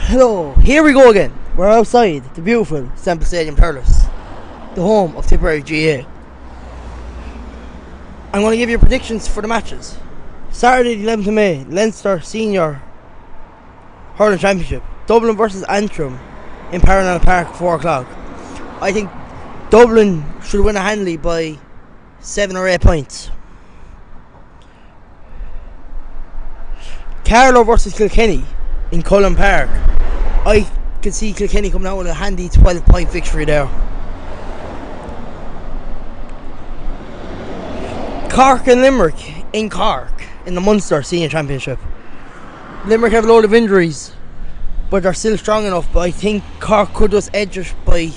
Hello, here we go again. We're outside the beautiful Semple Stadium, Thurles, the home of Tipperary GA. I'm going to give you predictions for the matches. Saturday the 11th of May, Leinster Senior Hurling Championship, Dublin versus Antrim in Parallel Park, 4 o'clock. I think Dublin should win it handily by 7 or 8 points. Carlow versus Kilkenny in Cullen Park. I can see Kilkenny coming out with a handy 12-point victory there. Cork and Limerick in Cork in the Munster Senior Championship. Limerick have a load of injuries, but they're still strong enough. But I think Cork could just edge it by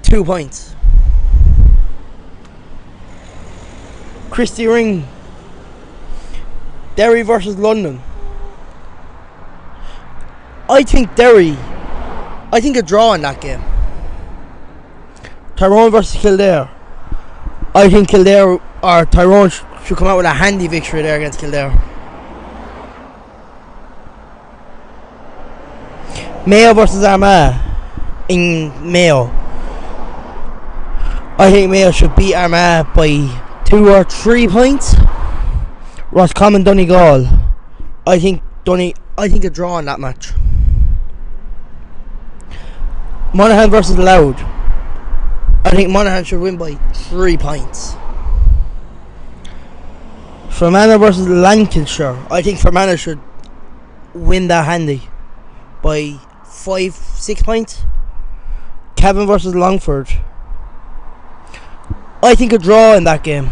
2 points. Christy Ring, Derry versus London. I think a draw in that game. Tyrone versus Kildare. I think Kildare or Tyrone should come out with a handy victory there against Kildare. Mayo versus Armagh in Mayo. I think Mayo should beat Armagh by 2 or 3 points. Roscommon Donegal. I think a draw in that match. Monaghan versus Louth. I think Monaghan should win by 3 points. Fermanagh versus Lancashire. I think Fermanagh should win that handy by 5-6 points. Cavan versus Longford. I think a draw in that game.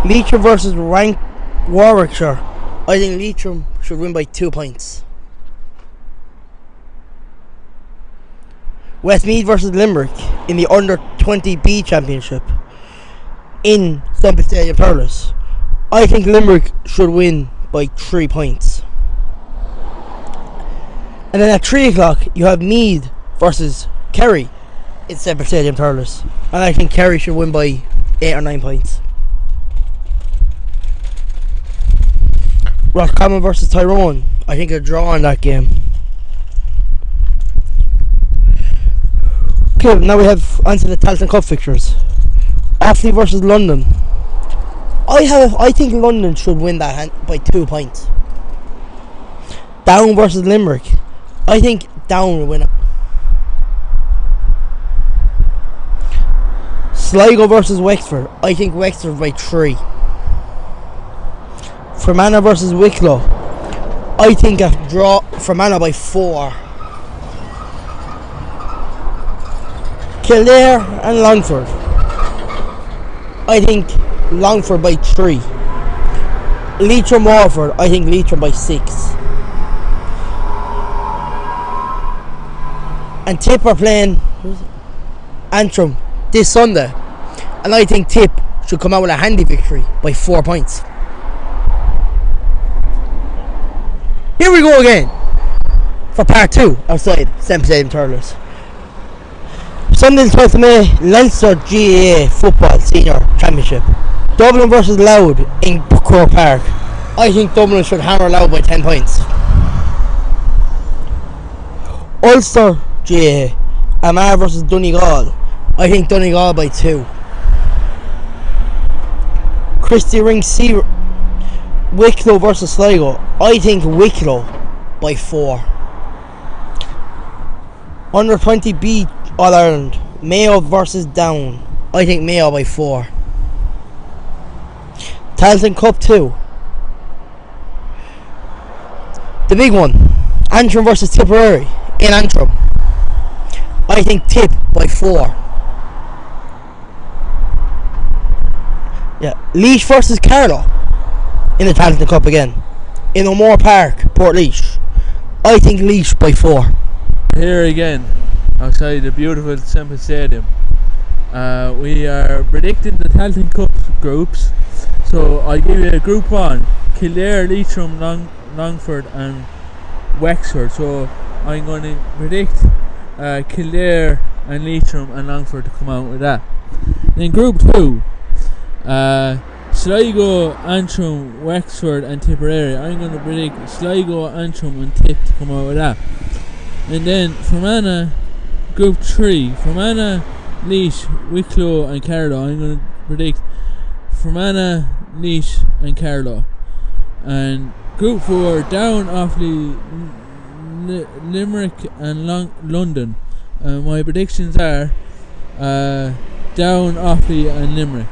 Leitrim versus Warwickshire. I think Leitrim should win by 2 points. Westmeath versus Limerick in the Under-20B Championship in Semple Stadium, Thurles. I think Limerick should win by 3 points. And then at 3 o'clock you have Meath versus Kerry in Semple Stadium, Thurles. And I think Kerry should win by 8 or 9 points. Roscommon versus Tyrone. I think a draw in that game. Okay, now we have onto the Tailteann Cup fixtures. Offaly versus London. I think London should win that by 2 points. Down versus Limerick. I think Down will win it. Sligo versus Wexford. I think Wexford by 3. Fermanagh versus Wicklow. I think a draw. Fermanagh by 4. Kildare and Longford. I think Longford by 3. Leitrim Waterford. I think Leitrim by 6. And Tip are playing Antrim this Sunday, and I think Tip should come out with a handy victory by 4 points. Here we go again for part 2 outside Semple Stadium, Thurles. Sunday the 12th of May, Leinster GAA Football Senior Championship. Dublin versus Louth in Croke Park. I think Dublin should hammer Louth by 10 points. Ulster GAA Armagh versus Donegal. I think Donegal by 2. Christy Ring C Wicklow versus Sligo. I think Wicklow by 4. Under 20B All Ireland, Mayo versus Down. I think Mayo by 4. Tailteann Cup 2. The big one, Antrim versus Tipperary in Antrim. I think Tip by 4. Yeah, Laois versus Carlow in the Tailteann Cup again in O'Moore Park, Portlaoise. I think Laois by 4. Here again outside the beautiful Semple Stadium. We are predicting the Tailteann Cup groups. So I'll give you a group 1: Kildare, Leitrim, Longford and Wexford. So I'm going to predict Kildare and Leitrim and Longford to come out with that. Then group 2, Sligo, Antrim, Wexford and Tipperary. I'm going to predict Sligo, Antrim and Tip to come out with that. And then Fermanagh, Group 3, Fermanagh, Laois, Wicklow and Carlow. I'm going to predict Fermanagh, Laois and Carlow. And Group 4, Down, Offaly, Limerick and London. My predictions are Down, Offaly and Limerick.